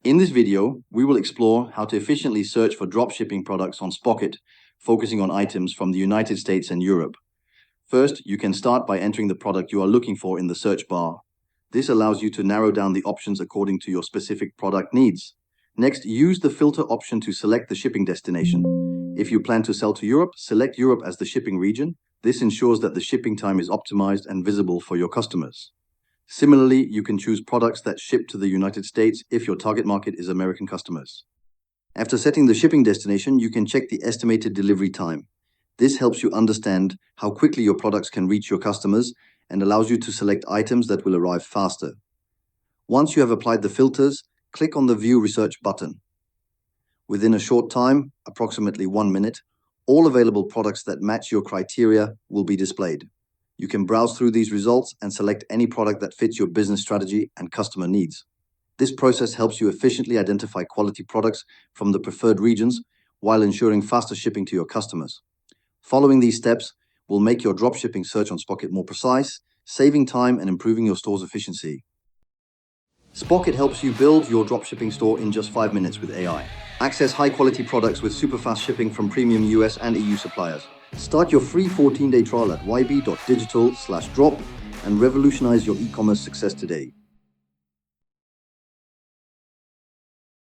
In this video, we will explore how to efficiently search for dropshipping products on Spocket, focusing on items from the United States and Europe. First, you can start by entering the product you are looking for in the search bar. This allows you to narrow down the options according to your specific product needs. Next, use the filter option to select the shipping destination. If you plan to sell to Europe, select Europe as the shipping region. This ensures that the shipping time is optimized and visible for your customers. Similarly, you can choose products that ship to the United States if your target market is American customers. After setting the shipping destination, you can check the estimated delivery time. This helps you understand how quickly your products can reach your customers and allows you to select items that will arrive faster. Once you have applied the filters, click on the View Research button. Within a short time, approximately 1 minute, all available products that match your criteria will be displayed. You can browse through these results and select any product that fits your business strategy and customer needs. This process helps you efficiently identify quality products from the preferred regions while ensuring faster shipping to your customers. Following these steps will make your dropshipping search on Spocket more precise, saving time and improving your store's efficiency. Spocket helps you build your dropshipping store in just 5 minutes with AI. Access high-quality products with super fast shipping from premium US and EU suppliers. Start your free 14-day trial at YB.Digital/drop and revolutionize your e-commerce success today.